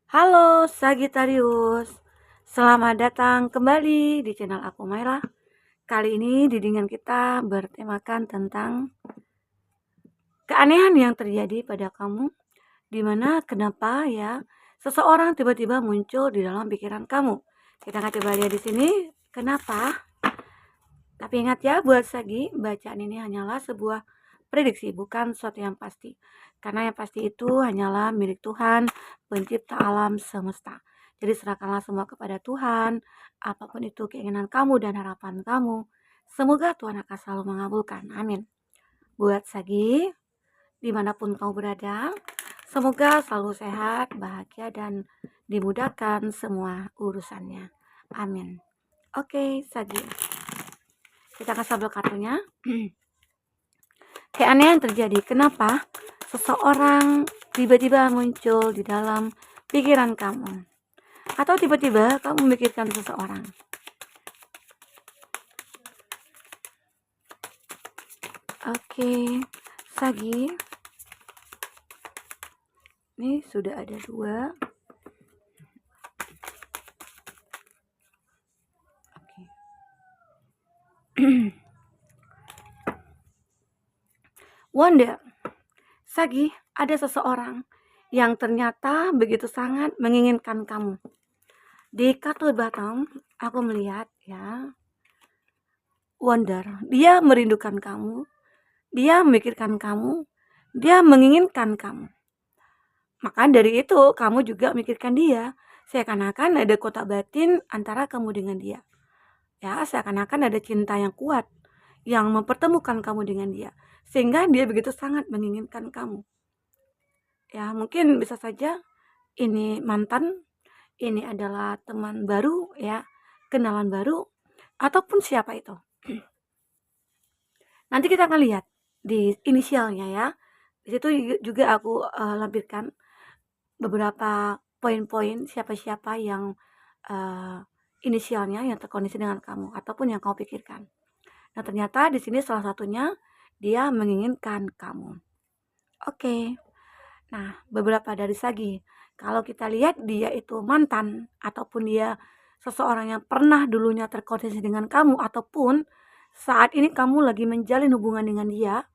Halo Sagittarius, selamat datang kembali di channel aku Maira. Kali ini didingan kita bertemakan tentang keanehan yang terjadi pada kamu, dimana kenapa ya seseorang tiba-tiba muncul di dalam pikiran kamu. Kita akan coba lihat di sini kenapa. Tapi ingat ya, buat Sagi, bacaan ini hanyalah sebuah prediksi, bukan sesuatu yang pasti. Karena yang pasti itu hanyalah milik Tuhan, pencipta alam semesta. Jadi serahkanlah semua kepada Tuhan, apapun itu keinginan kamu dan harapan kamu. Semoga Tuhan akan selalu mengabulkan. Amin. Buat Sagi, dimanapun kamu berada, semoga selalu sehat, bahagia, dan dimudahkan semua urusannya. Amin. Oke, Sagi. Kita akan sabel kartunya. Keanehan terjadi. Kenapa seseorang tiba-tiba muncul di dalam pikiran kamu? Atau tiba-tiba kamu memikirkan seseorang? Oke, Sagi. Ini sudah ada 2. Oke. Wonder. Sagi, ada seseorang yang ternyata begitu sangat menginginkan kamu. Di kartu bottom, aku melihat ya, Wonder. Dia merindukan kamu, dia memikirkan kamu, dia menginginkan kamu. Maka dari itu kamu juga memikirkan dia. Seakan-akan ada kotak batin antara kamu dengan dia. Ya, seakan-akan ada cinta yang kuat yang mempertemukan kamu dengan dia. Sehingga dia begitu sangat menginginkan kamu. Ya, mungkin bisa saja ini mantan, ini adalah teman baru ya, kenalan baru, ataupun siapa itu. Nanti kita akan lihat di inisialnya ya. Di situ juga aku lampirkan beberapa poin-poin siapa-siapa yang inisialnya yang terkoneksi dengan kamu ataupun yang kamu pikirkan. Nah, ternyata di sini salah satunya dia menginginkan kamu. Oke. Nah, beberapa dari Sagi. Kalau kita lihat dia itu mantan ataupun dia seseorang yang pernah dulunya terkoneksi dengan kamu ataupun saat ini kamu lagi menjalin hubungan dengan dia,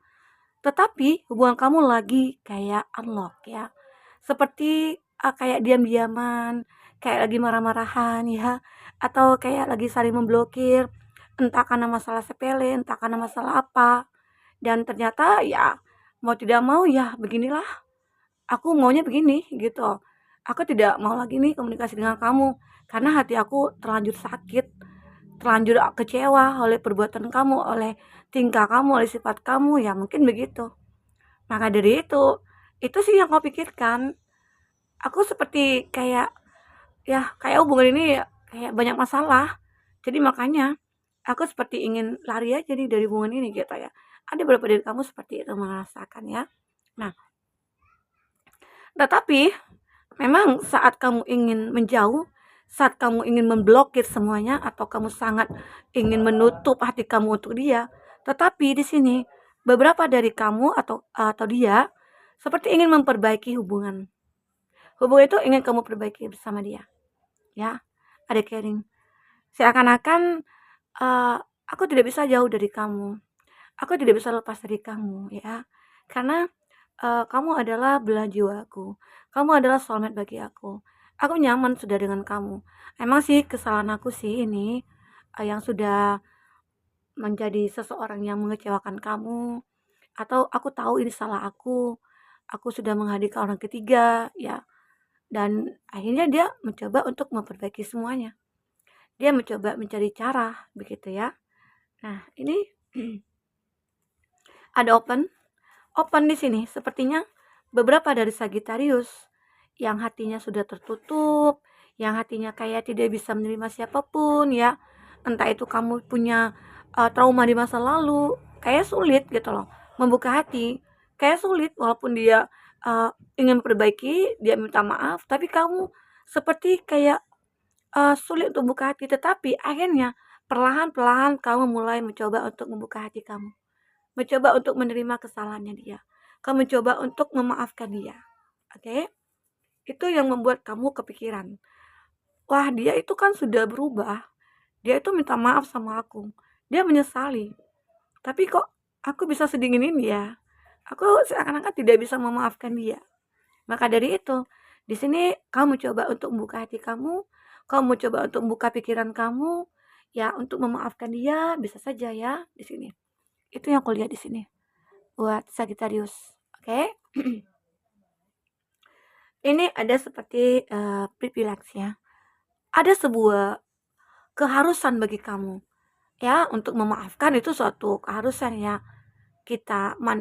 tetapi hubungan kamu lagi kayak unlock ya. Seperti kayak diam-diaman, kayak lagi marah-marahan ya, atau kayak lagi saling memblokir, entah karena masalah sepele, entah karena masalah apa. Dan ternyata ya mau tidak mau ya beginilah, aku maunya begini gitu. Aku tidak mau lagi nih komunikasi dengan kamu karena hati aku terlanjur sakit, terlanjur kecewa oleh perbuatan kamu, oleh tingkah kamu, oleh sifat kamu, ya mungkin begitu. Maka dari itu sih yang kau pikirkan. Aku seperti kayak ya kayak hubungan ini kayak banyak masalah. Jadi makanya aku seperti ingin lari aja nih dari hubungan ini gitu ya. Ada beberapa dari kamu seperti itu merasakan ya. Nah, tetapi memang saat kamu ingin menjauh, saat kamu ingin memblokir semuanya atau kamu sangat ingin menutup hati kamu untuk dia, tetapi di sini beberapa dari kamu atau dia seperti ingin memperbaiki hubungan. Hubungan itu ingin kamu perbaiki bersama dia. Ya, ada caring. Seakan-akan aku tidak bisa jauh dari kamu. Aku tidak bisa lepas dari kamu ya. Karena kamu adalah belahan jiwaku. Kamu adalah soulmate bagi aku. Aku nyaman sudah dengan kamu. Emang sih kesalahan aku sih ini yang sudah menjadi seseorang yang mengecewakan kamu, atau aku tahu ini salah aku sudah menghadirkan orang ketiga ya, dan akhirnya dia mencoba untuk memperbaiki semuanya. Dia mencoba mencari cara begitu ya. Nah, ini ada open di sini. Sepertinya beberapa dari Sagittarius yang hatinya sudah tertutup, yang hatinya kayak tidak bisa menerima siapapun ya. Entah itu kamu punya trauma di masa lalu, kayak sulit gitu loh membuka hati. Kayak sulit walaupun dia ingin perbaiki, dia minta maaf, tapi kamu seperti kayak sulit untuk membuka hati. Tetapi akhirnya perlahan-perlahan kamu mulai mencoba untuk membuka hati kamu. Mencoba untuk menerima kesalahannya dia. Kamu mencoba untuk memaafkan dia. Oke? Itu yang membuat kamu kepikiran, wah dia itu kan sudah berubah, dia itu minta maaf sama aku, dia menyesali, tapi kok aku bisa sedingin ini ya? Aku seakan-akan tidak bisa memaafkan dia. Maka dari itu, di sini kamu coba untuk membuka hati kamu coba untuk membuka pikiran kamu, ya untuk memaafkan dia bisa saja ya di sini. Itu yang aku lihat di sini buat Sagittarius. Oke. Ini ada seperti privilege ya. Ada sebuah keharusan bagi kamu ya untuk memaafkan, itu suatu keharusan ya.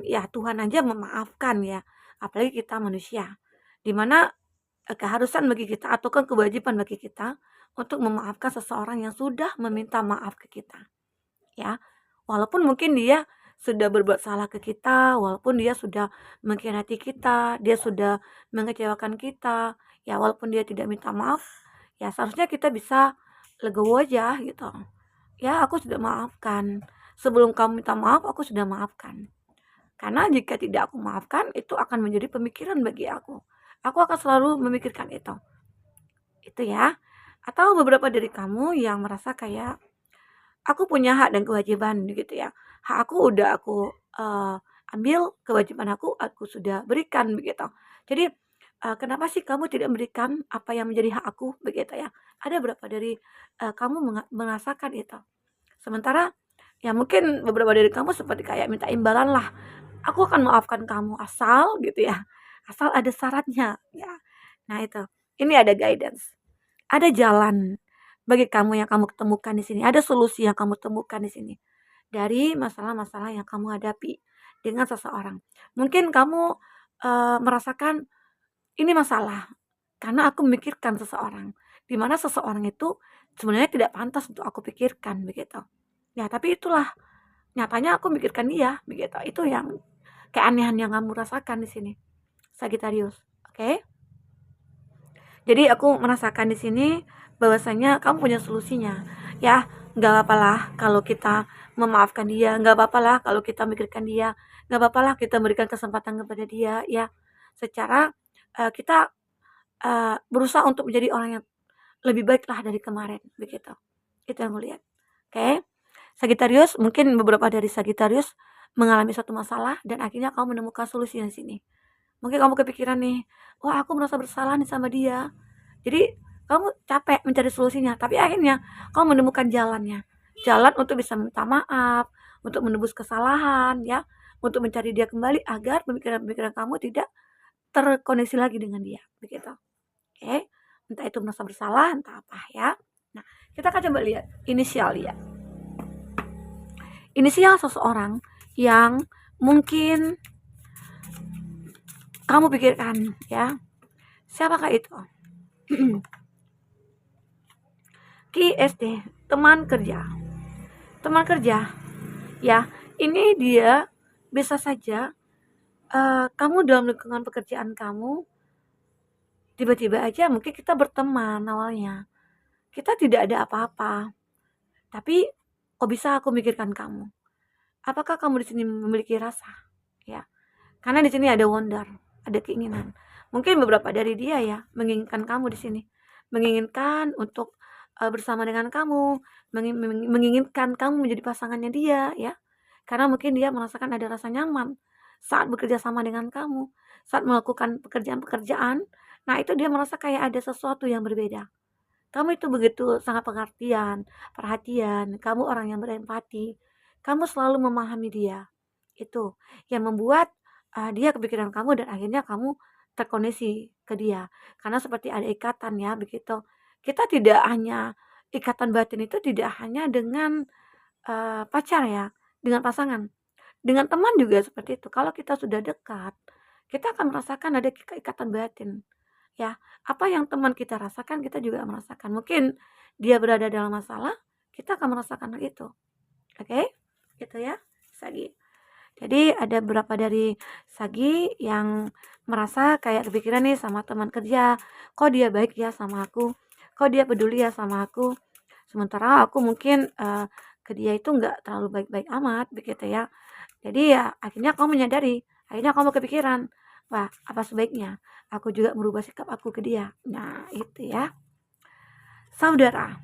Ya Tuhan aja memaafkan ya, apalagi kita manusia. Dimana keharusan bagi kita atau kan kewajiban bagi kita untuk memaafkan seseorang yang sudah meminta maaf ke kita ya. Walaupun mungkin dia sudah berbuat salah ke kita, walaupun dia sudah mengkhianati kita, dia sudah mengecewakan kita, ya walaupun dia tidak minta maaf, ya seharusnya kita bisa legowo aja gitu. Ya aku sudah maafkan. Sebelum kamu minta maaf, aku sudah maafkan. Karena jika tidak aku maafkan, itu akan menjadi pemikiran bagi aku. Aku akan selalu memikirkan itu. Itu ya. Atau beberapa dari kamu yang merasa kayak aku punya hak dan kewajiban gitu ya. Hak aku udah aku ambil, kewajiban aku sudah berikan begitu. Jadi kenapa sih kamu tidak memberikan apa yang menjadi hak aku begitu ya? Ada berapa dari kamu merasakan itu? Sementara ya mungkin beberapa dari kamu seperti kayak minta imbalan lah. Aku akan maafkan kamu asal gitu ya. Asal ada syaratnya ya. Nah itu. Ini ada guidance. Ada jalan bagi kamu yang kamu temukan di sini. Ada solusi yang kamu temukan di sini. Dari masalah-masalah yang kamu hadapi dengan seseorang. Mungkin kamu merasakan ini masalah karena aku memikirkan seseorang. Di mana seseorang itu sebenarnya tidak pantas untuk aku pikirkan begitu. Ya, tapi itulah nyatanya aku mikirkan dia begitu. Itu yang keanehan yang kamu rasakan di sini. Sagittarius. Oke? Jadi aku merasakan di sini bahwasanya kamu punya solusinya. Ya, nggak apa-apalah kalau kita memaafkan dia, nggak apa-apalah kalau kita mikirkan dia, nggak apa-apalah kita berikan kesempatan kepada dia, ya. Secara kita berusaha untuk menjadi orang yang lebih baik lah dari kemarin, begitu. Itu yang aku lihat. Oke. Sagittarius, mungkin beberapa dari Sagittarius mengalami satu masalah dan akhirnya kamu menemukan solusi di sini. Mungkin kamu kepikiran nih, wah aku merasa bersalah nih sama dia. Jadi kamu capek mencari solusinya, tapi akhirnya kamu menemukan jalannya. Jalan untuk bisa minta maaf, untuk menebus kesalahan ya, untuk mencari dia kembali agar pemikiran-pemikiran kamu tidak terkoneksi lagi dengan dia, begitu. Oke, entah itu merasa bersalah, entah apa ya. Nah, kita akan coba lihat inisial ya. Inisial seseorang yang mungkin kamu pikirkan ya. Siapakah itu? KSD, teman kerja. Teman kerja. Ya, ini dia bisa saja kamu dalam lingkungan pekerjaan kamu tiba-tiba aja mungkin kita berteman awalnya. Kita tidak ada apa-apa. Tapi kok bisa aku mikirkan kamu? Apakah kamu di sini memiliki rasa? Ya. Karena di sini ada wonder, ada keinginan. Mungkin beberapa dari dia ya menginginkan kamu di sini. Menginginkan untuk bersama dengan kamu, menginginkan kamu menjadi pasangannya dia ya. Karena mungkin dia merasakan ada rasa nyaman saat bekerja sama dengan kamu, saat melakukan pekerjaan-pekerjaan. Nah, itu dia merasa kayak ada sesuatu yang berbeda. Kamu itu begitu sangat pengertian, perhatian, kamu orang yang berempati, kamu selalu memahami dia. Itu yang membuat dia kepikiran kamu dan akhirnya kamu terkoneksi ke dia. Karena seperti ada ikatan ya begitu. Kita tidak hanya ikatan batin itu tidak hanya dengan pacar ya, dengan pasangan. Dengan teman juga seperti itu. Kalau kita sudah dekat, kita akan merasakan ada ikatan batin. Ya, apa yang teman kita rasakan, kita juga merasakan. Mungkin dia berada dalam masalah, kita akan merasakan hal itu. Oke? Gitu ya, Sagi. Jadi ada beberapa dari Sagi yang merasa kayak kepikiran nih sama teman kerja. Kok dia baik ya sama aku? Kok dia peduli ya sama aku? Sementara aku mungkin ke dia itu nggak terlalu baik-baik amat begitu ya. Jadi ya akhirnya kamu menyadari, akhirnya kamu kepikiran, wah, apa sebaiknya aku juga merubah sikap aku ke dia. Nah, itu ya. Saudara,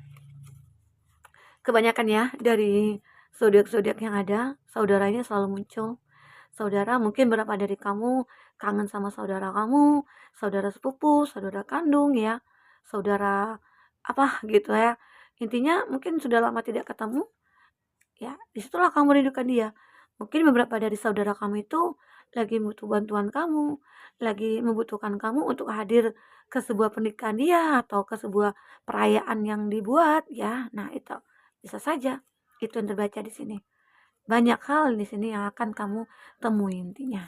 kebanyakan ya dari zodiak-zodiak yang ada, saudara ini selalu muncul. Saudara, mungkin berapa dari kamu kangen sama saudara kamu, saudara sepupu, saudara kandung ya, saudara apa gitu ya. Intinya mungkin sudah lama tidak ketemu, ya disitulah kamu rindukan dia. Mungkin beberapa dari saudara kamu itu lagi butuh bantuan kamu, lagi membutuhkan kamu untuk hadir ke sebuah pernikahan dia atau ke sebuah perayaan yang dibuat ya. Nah, itu bisa saja itu yang terbaca di sini. Banyak hal di sini yang akan kamu temui intinya.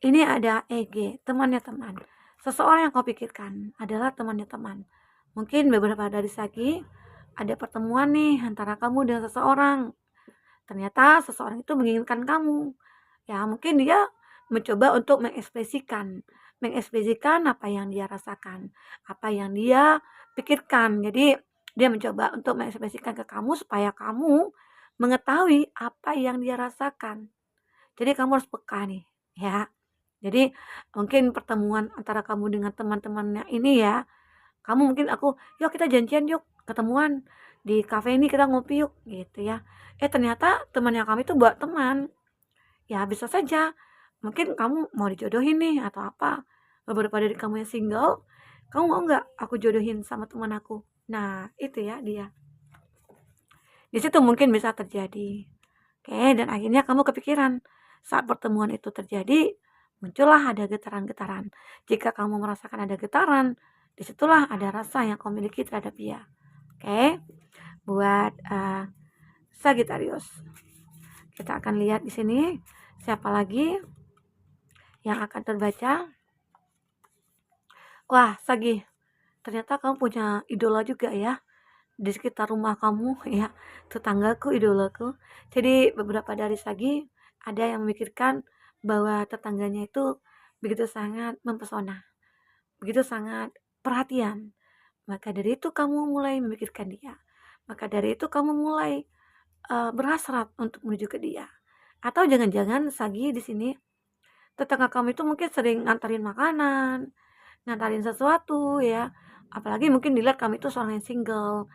Ini ada EG, temannya teman. Seseorang yang kau pikirkan adalah temannya teman. Mungkin beberapa dari segi ada pertemuan nih antara kamu dengan seseorang. Ternyata seseorang itu menginginkan kamu. Ya, mungkin dia mencoba untuk mengekspresikan apa yang dia rasakan, apa yang dia pikirkan. Jadi, dia mencoba untuk mengekspresikan ke kamu supaya kamu mengetahui apa yang dia rasakan. Jadi kamu harus peka nih, ya. Jadi mungkin pertemuan antara kamu dengan teman-temannya ini ya, kamu mungkin "Yuk kita janjian yuk, ketemuan di kafe ini kita ngopi yuk," gitu ya. Ternyata temannya kamu itu bawa teman. Ya bisa saja, mungkin kamu mau dijodohin nih atau apa. Beberapa dari kamu yang single, "Kamu mau nggak aku jodohin sama teman aku?" Nah, itu ya dia. Di situ mungkin bisa terjadi. Oke, dan akhirnya kamu kepikiran. Saat pertemuan itu terjadi, muncullah ada getaran-getaran. Jika kamu merasakan ada getaran, disitulah ada rasa yang kamu miliki terhadap dia. Oke, buat Sagittarius. Kita akan lihat di sini siapa lagi yang akan terbaca. Wah, Sagi, ternyata kamu punya idola juga ya di sekitar rumah kamu ya, tetanggaku, idolaku. Jadi beberapa dari Sagi ada yang memikirkan bahwa tetangganya itu begitu sangat mempesona, begitu sangat perhatian. Maka dari itu kamu mulai memikirkan dia. Maka dari itu kamu mulai berhasrat untuk menuju ke dia. Atau jangan-jangan Sagi di sini tetangga kamu itu mungkin sering ngantarin makanan, ngantarin sesuatu ya. Apalagi mungkin dilihat kamu itu seorang yang single,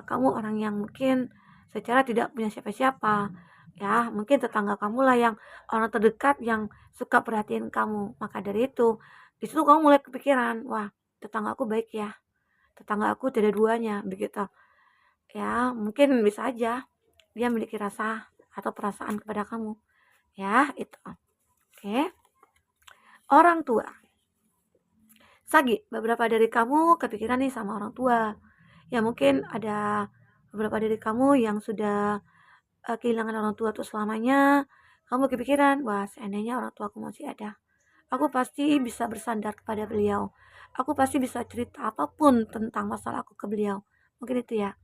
kamu orang yang mungkin secara tidak punya siapa-siapa, ya mungkin tetangga kamu lah yang orang terdekat yang suka perhatiin kamu. Maka dari itu, di situ kamu mulai kepikiran, wah tetangga aku baik ya, tetangga aku tidak duanya, begitu. Ya mungkin bisa aja dia memiliki rasa atau perasaan kepada kamu, ya itu. Oke, orang tua. Sagi, beberapa dari kamu kepikiran nih sama orang tua. Ya mungkin ada beberapa dari kamu yang sudah kehilangan orang tua tuh selamanya. Kamu kepikiran, wah seandainya orang tuaku masih ada, aku pasti bisa bersandar kepada beliau. Aku pasti bisa cerita apapun tentang masalahku ke beliau. Mungkin itu ya.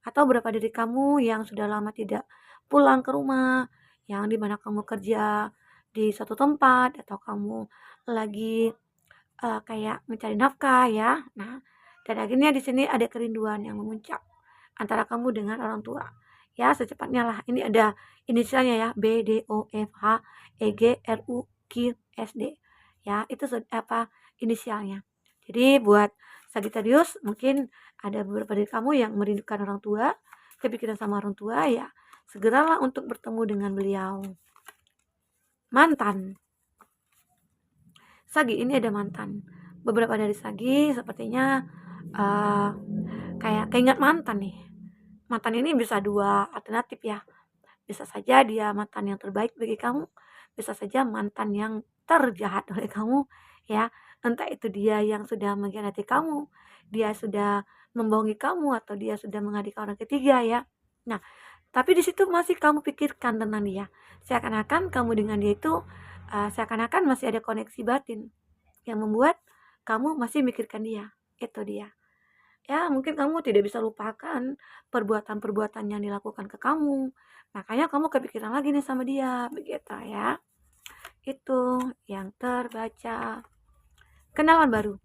Atau beberapa dari kamu yang sudah lama tidak pulang ke rumah, yang dimana kamu kerja di suatu tempat atau kamu lagi kayak mencari nafkah ya. Nah, dan akhirnya di sini ada kerinduan yang memuncak antara kamu dengan orang tua. Ya, secepatnya lah. Ini ada inisialnya ya, B D O F H E G R U Q S D. Ya, itu apa inisialnya. Jadi buat Sagittarius mungkin ada beberapa dari kamu yang merindukan orang tua, kepikiran sama orang tua ya. Segeralah untuk bertemu dengan beliau. Mantan. Sagi, ini ada mantan. Beberapa dari Sagi sepertinya kayak keingat mantan nih. Mantan ini bisa dua alternatif ya. Bisa saja dia mantan yang terbaik bagi kamu, bisa saja mantan yang terjahat oleh kamu ya. Entah itu dia yang sudah mengkhianati kamu, dia sudah membohongi kamu atau dia sudah menghadirkan orang ketiga ya. Nah, tapi di situ masih kamu pikirkan tentang dia. Seakan-akan kamu dengan dia itu seakan-akan masih ada koneksi batin yang membuat kamu masih mikirkan dia. Itu dia. Ya, mungkin kamu tidak bisa lupakan perbuatan-perbuatan yang dilakukan ke kamu. Makanya kamu kepikiran lagi nih sama dia, begitu ya. Itu yang terbaca. Kenalan baru.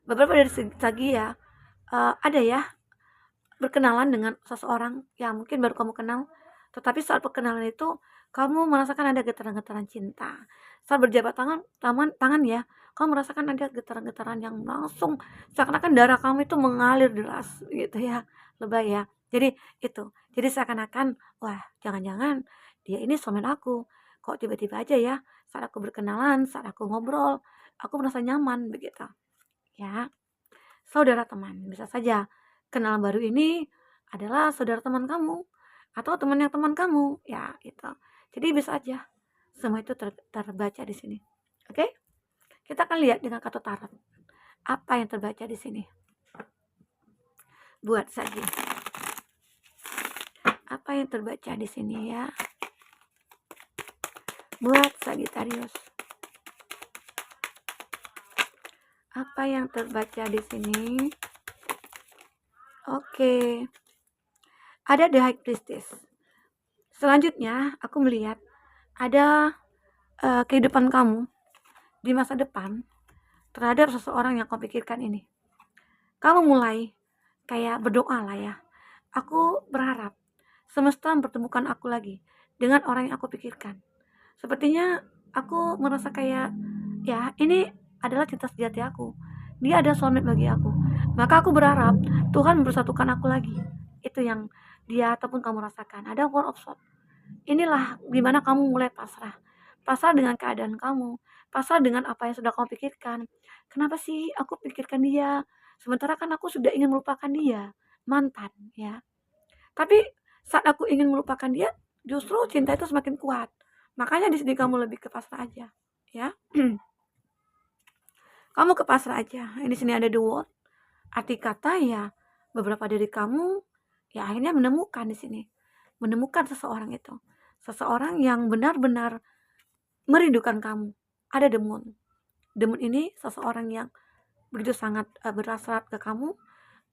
Beberapa dari segi ya, ada ya berkenalan dengan seseorang yang mungkin baru kamu kenal. Tetapi saat perkenalan itu kamu merasakan ada getaran-getaran cinta. Saat berjabat tangan ya, kamu merasakan ada getaran-getaran yang langsung seakan-akan darah kamu itu mengalir deras gitu ya, lebay ya. Jadi itu, jadi seakan-akan, wah jangan-jangan dia ini soulmate aku, kok tiba-tiba aja ya saat aku berkenalan, saat aku ngobrol, aku merasa nyaman begitu ya. Saudara teman, bisa saja kenalan baru ini adalah saudara teman kamu atau teman yang teman kamu, ya gitu. Jadi bisa aja semua itu terbaca di sini. Oke? Kita akan lihat dengan kartu tarot. Apa yang terbaca di sini? Buat saja. Apa yang terbaca di sini ya? Buat Sagittarius. Apa yang terbaca di sini? Oke. Ada The High Priestess. Selanjutnya, aku melihat ada kehidupan kamu di masa depan terhadap seseorang yang kau pikirkan ini. Kamu mulai kayak berdoa lah ya. Aku berharap semesta mempertemukan aku lagi dengan orang yang aku pikirkan. Sepertinya aku merasa kayak, ya ini adalah cinta sejati aku. Dia ada soulmate bagi aku. Maka aku berharap Tuhan mempersatukan aku lagi. Itu yang dia ataupun kamu rasakan. Ada Four of Swords. Inilah dimana kamu mulai pasrah. Pasrah dengan keadaan kamu. Pasrah dengan apa yang sudah kamu pikirkan. Kenapa sih aku pikirkan dia? Sementara kan aku sudah ingin melupakan dia. Mantan ya. Tapi saat aku ingin melupakan dia, justru cinta itu semakin kuat. Makanya di sini kamu lebih ke pasrah aja, ya. Kamu ke pasrah aja. Di sini ada the world. Arti kata ya beberapa dari kamu ya akhirnya menemukan di sini. Menemukan seseorang itu. Seseorang yang benar-benar merindukan kamu. Ada the moon. The moon ini seseorang yang begitu sangat berhasrat ke kamu,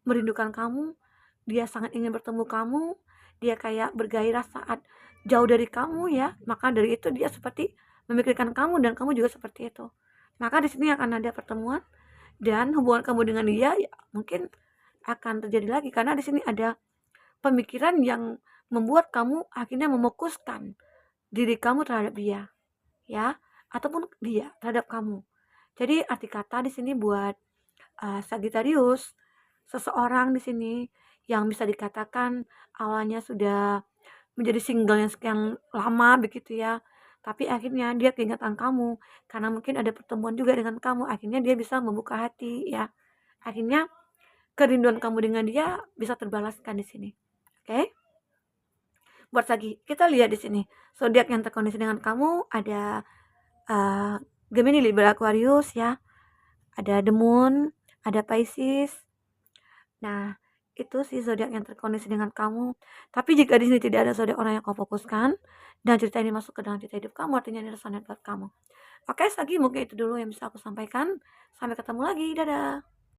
merindukan kamu, dia sangat ingin bertemu kamu, dia kayak bergairah saat jauh dari kamu ya, maka dari itu dia seperti memikirkan kamu dan kamu juga seperti itu. Maka di sini akan ada pertemuan dan hubungan kamu dengan dia ya, mungkin akan terjadi lagi karena di sini ada pemikiran yang membuat kamu akhirnya memfokuskan diri kamu terhadap dia, ya, ataupun dia terhadap kamu. Jadi arti kata di sini buat Sagittarius, seseorang di sini yang bisa dikatakan awalnya sudah menjadi single yang sekian lama begitu ya, tapi akhirnya dia keingetan kamu karena mungkin ada pertemuan juga dengan kamu, akhirnya dia bisa membuka hati ya. Akhirnya kerinduan kamu dengan dia bisa terbalaskan di sini. Oke? Buat lagi, kita lihat di sini zodiak yang terkondisi dengan kamu ada Gemini, Libra, Aquarius ya. Ada The Moon, ada Pisces. Nah, itu sih zodiak yang terkondisi dengan kamu. Tapi jika di sini tidak ada zodiak orang yang kau fokuskan dan cerita ini masuk ke dalam cerita hidup kamu, artinya ini resonate buat kamu. Oke, lagi mungkin itu dulu yang bisa aku sampaikan. Sampai ketemu lagi. Dadah.